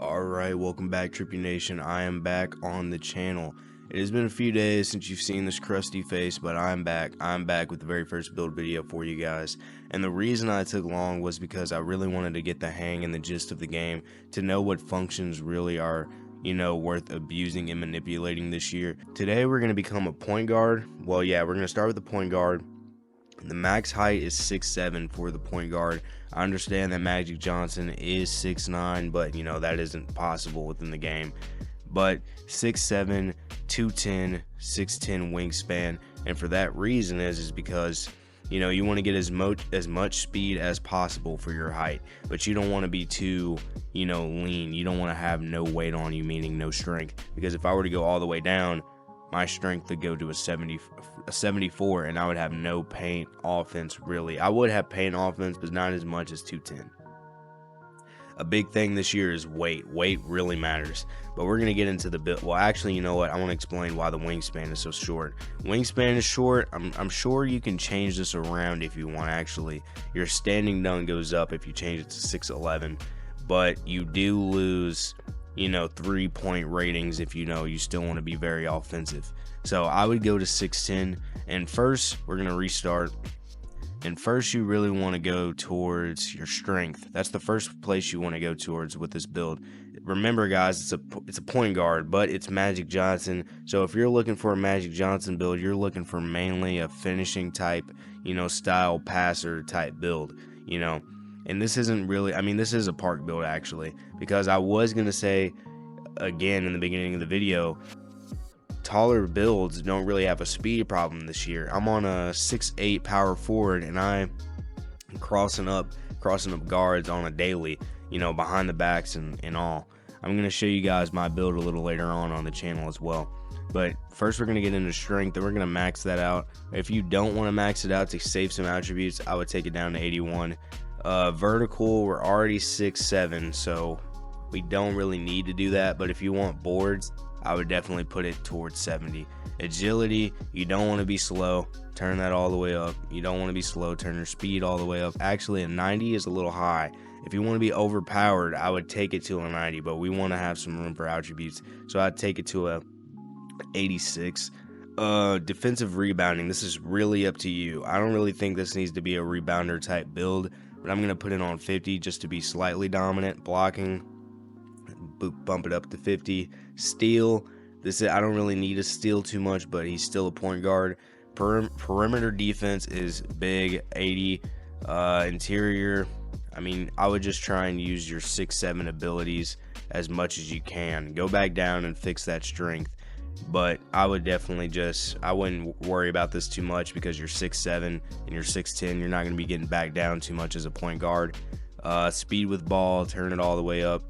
Alright, welcome back, Trippy Nation. I am back on the channel. It has been a few days since you've seen this crusty face, but I'm back. I'm back with the very first build video for you guys. And the reason I took long was because I really wanted to get the hang and the gist of the game, to know what functions really are, worth abusing and manipulating this year. Today we're going to become a point guard. Well, yeah, we're going to start with the point guard. The max height is 6'7" for the point guard. I understand that Magic Johnson is 6'9", but that isn't possible within the game. But 6'7", 210, 6'10" wingspan, and for that reason is because you want to get as much speed as possible for your height, but you don't want to be too lean. You don't want to have no weight on you, meaning no strength, because if I were to go all the way down, my strength would go to a 74, and I would have no paint offense, really. I would have paint offense, but not as much as 210. A big thing this year is weight. Weight really matters. But we're going to get into the build. Well, actually, you know what? I want to explain why the wingspan is so short. Wingspan is short. I'm sure you can change this around if you want, actually. Your standing dunk goes up if you change it to 6'11", but you do lose 3-point ratings if you still want to be very offensive. So I would go to 6'10", and first we're going to restart. And first you really want to go towards your strength. That's the first place you want to go towards with this build. Remember, guys, it's a point guard, but it's Magic Johnson. So if you're looking for a Magic Johnson build, you're looking for mainly a finishing type, style passer type build, And this isn't really, this is a park build, actually, because I was going to say, again, in the beginning of the video, taller builds don't really have a speed problem this year. I'm on a 6'8" power forward, and I'm crossing up guards on a daily, behind the backs and all. I'm going to show you guys my build a little later on the channel as well. But first we're going to get into strength, and we're going to max that out. If you don't want to max it out to save some attributes, I would take it down to 81. Vertical, we're already 6'7", so we don't really need to do that. But if you want boards, I would definitely put it towards 70. Agility, you don't want to be slow, turn that all the way up. You don't want to be slow, turn your speed all the way up. Actually, a 90 is a little high. If you want to be overpowered, I would take it to a 90, but we want to have some room for attributes, so I'd take it to a 86. Defensive rebounding, this is really up to you. I don't really think this needs to be a rebounder type build, but I'm going to put it on 50 just to be slightly dominant. Blocking, bump it up to 50. Steal, I don't really need a steal too much, but he's still a point guard. Perimeter defense is big, 80. Interior, I would just try and use your 6'7" abilities as much as you can. Go back down and fix that strength, but I would definitely I wouldn't worry about this too much, because you're 6'7" and you're 6'10", you're not going to be getting back down too much as a point guard. Speed with ball, turn it all the way up.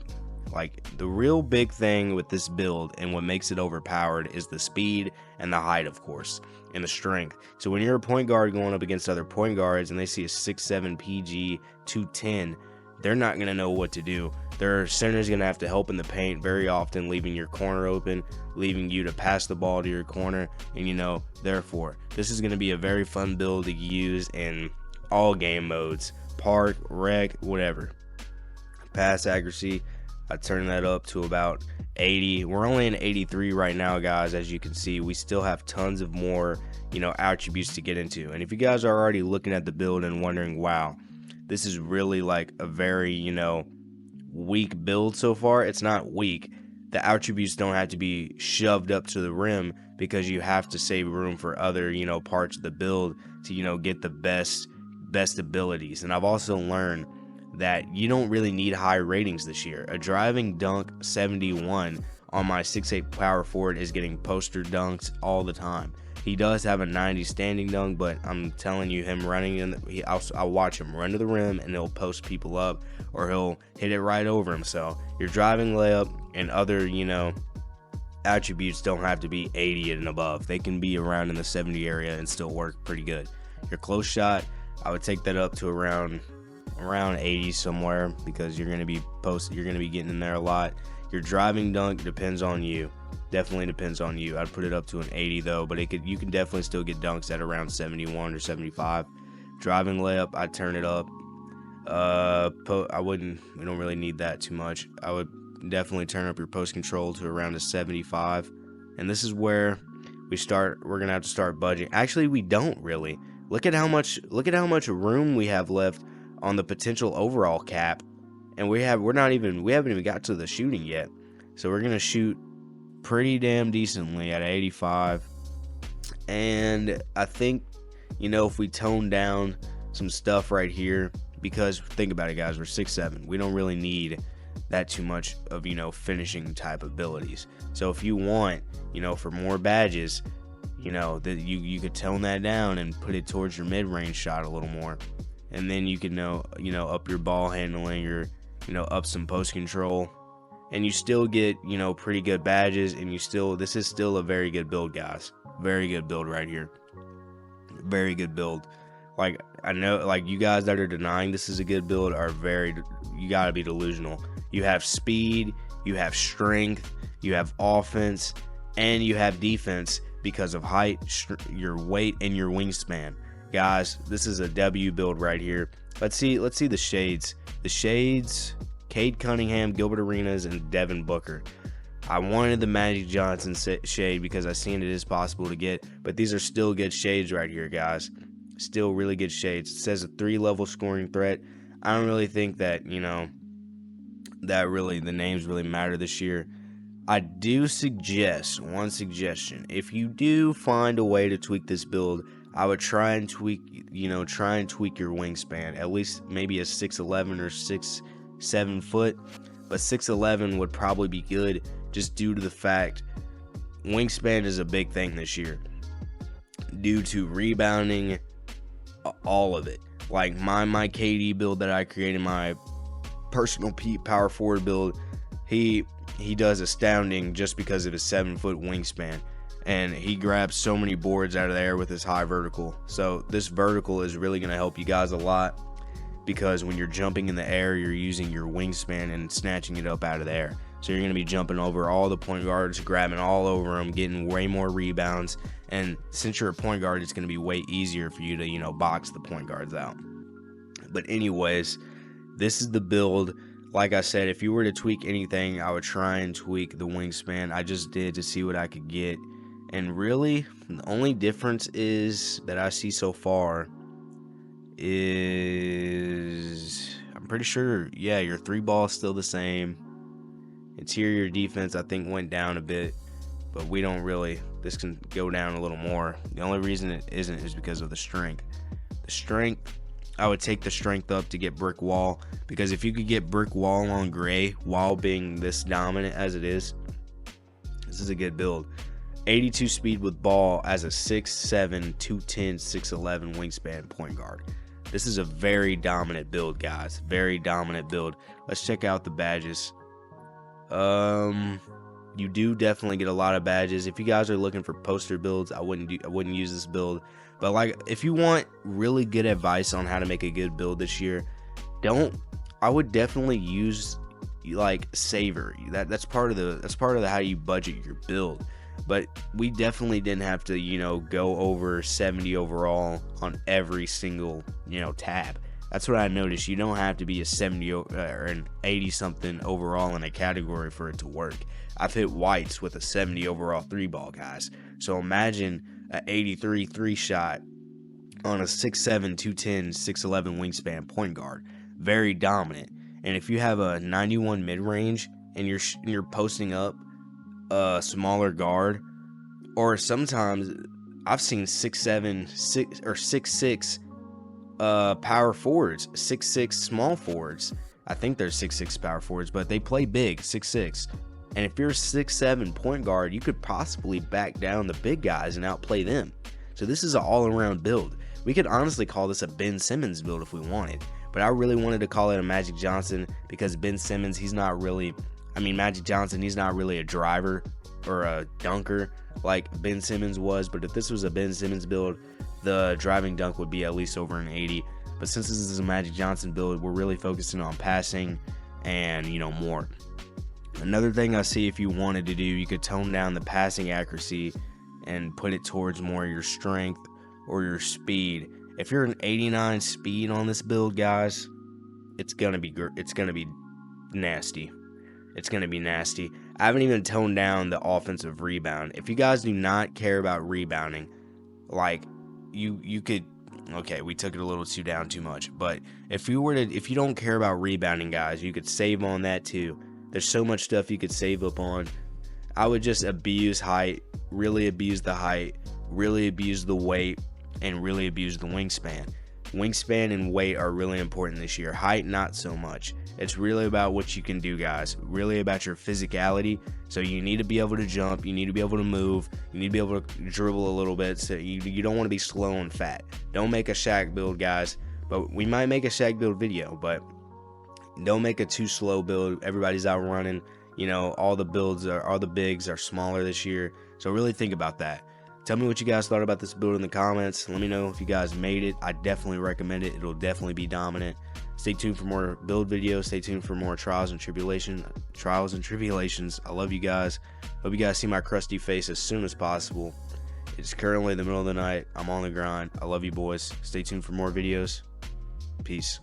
Like, the real big thing with this build and what makes it overpowered is the speed and the height, of course, and the strength. So when you're a point guard going up against other point guards and they see a 6'7" PG 210, they're not going to know what to do. Their center's going to have to help in the paint very often, leaving your corner open, leaving you to pass the ball to your corner, and therefore this is going to be a very fun build to use in all game modes, park, rec, whatever. Pass accuracy, I turn that up to about 80. We're only in 83 right now, guys. As you can see, we still have tons of more attributes to get into. And if you guys are already looking at the build and wondering, wow, this is really like a very weak build so far, it's not weak. The attributes don't have to be shoved up to the rim, because you have to save room for other parts of the build to get the best abilities. And I've also learned that you don't really need high ratings this year. A driving dunk 71 on my 6'8" power forward is getting poster dunks all the time. He does have a 90 standing dunk, but I'm telling you, him running I'll watch him run to the rim and he'll post people up, or he'll hit it right over him. So your driving layup and other attributes don't have to be 80 and above. They can be around in the 70 area and still work pretty good. Your close shot, I would take that up to around 80 somewhere, because you're going to be getting in there a lot. Your driving dunk depends on you. Definitely depends on you. I'd put it up to an 80 though, but you can definitely still get dunks at around 71 or 75. Driving layup, I'd turn it up. We don't really need that too much. I would definitely turn up your post control to around a 75. And this is where we're gonna have to start budging. Actually, we don't really. Look at how much room we have left on the potential overall cap. And we haven't even got to the shooting yet. So we're gonna shoot pretty damn decently at 85. And I think, if we tone down some stuff right here, because think about it, guys, we're 6'7". We don't really need that too much of, finishing type abilities. So if you want, for more badges, that you could tone that down and put it towards your mid-range shot a little more. And then you can up your ball handling, or up some post control, and you still get pretty good badges. And this is still a very good build, guys. Very good build right here. Very good build. Like, I know, like, you guys that are denying this is a good build you gotta be delusional. You have speed, you have strength, you have offense, and you have defense because of height, your weight, and your wingspan. Guys, this is a W build right here. Let's see the shades. The shades: Cade Cunningham, Gilbert Arenas, and Devin Booker. I wanted the Magic Johnson shade because I've seen it is possible to get, but these are still good shades right here, guys. Still really good shades. It says a 3-level scoring threat. I don't really think that, that really the names really matter this year. I do suggest, one suggestion, if you do find a way to tweak this build, I would try and tweak your wingspan, at least maybe a 6'11" or 6'7" foot, but 6'11" would probably be good, just due to the fact wingspan is a big thing this year, due to rebounding, all of it. Like my KD build that I created, my personal power forward build, he does astounding just because of his 7-foot wingspan, and he grabs so many boards out of the air with his high vertical. So this vertical is really going to help you guys a lot, because when you're jumping in the air, you're using your wingspan and snatching it up out of the air. So you're going to be jumping over all the point guards, grabbing all over them, getting way more rebounds. And since you're a point guard, it's going to be way easier for you to, box the point guards out. But anyways, this is the build. Like I said, if you were to tweak anything, I would try and tweak the wingspan. I just did to see what I could get. And really, the only difference is that I see so far is, I'm pretty sure, yeah, your 3-ball is still the same. Interior defense, I think, went down a bit, but we don't really, this can go down a little more. The only reason it isn't is because of the strength. The strength, I would take the strength up to get brick wall, because if you could get brick wall on gray, wall being this dominant as it is, this is a good build. 82 speed with ball as a 6'7", 210, 6'11 wingspan point guard. This is a very dominant build, guys. Very dominant build. Let's check out the badges. You do definitely get a lot of badges. If you guys are looking for poster builds, I wouldn't use this build. But like, if you want really good advice on how to make a good build this year, I would definitely use like Savor. That's part of the how you budget your build. But we definitely didn't have to, go over 70 overall on every single, tab. That's what I noticed. You don't have to be a 70 or an 80 something overall in a category for it to work. I've hit whites with a 70 overall 3-ball, guys. So imagine an 83 3-shot on a 6'7", 210, 6'11 wingspan point guard. Very dominant. And if you have a 91 mid-range and you're posting up a smaller guard, or sometimes I've seen 6'7", 6'6" power forwards, 6'6" small forwards. I think they're 6'6" power forwards, but they play big, 6'6". And if you're a 6'7" point guard, you could possibly back down the big guys and outplay them. So this is an all-around build. We could honestly call this a Ben Simmons build if we wanted, but I really wanted to call it a Magic Johnson, because Ben Simmons, Magic Johnson, he's not really a driver or a dunker like Ben Simmons was. But if this was a Ben Simmons build, the driving dunk would be at least over an 80. But since this is a Magic Johnson build, we're really focusing on passing and, more. Another thing I see, if you wanted to do, you could tone down the passing accuracy and put it towards more your strength or your speed. If you're an 89 speed on this build, guys, it's gonna be nasty. It's going to be nasty. I haven't even toned down the offensive rebound. If you guys do not care about rebounding, like you could, okay, we took it a little too much, but if you don't care about rebounding, guys, you could save on that too. There's so much stuff you could save up on. I would just abuse height, really abuse the height, really abuse the weight, and really abuse the wingspan. Wingspan and weight are really important this year. Height, not so much. It's really about what you can do, guys. Really about your physicality. So you need to be able to jump. You need to be able to move. You need to be able to dribble a little bit. So you don't want to be slow and fat. Don't make a Shaq build, guys. But we might make a Shaq build video, but don't make a too slow build. Everybody's out running. You know, all the bigs are smaller this year. So really think about that. Tell me what you guys thought about this build in the comments. Let me know if you guys made it. I definitely recommend it. It'll definitely be dominant. Stay tuned for more build videos. Stay tuned for more trials and tribulations. I love you guys. Hope you guys see my crusty face as soon as possible. It's currently the middle of the night. I'm on the grind. I love you boys. Stay tuned for more videos. Peace.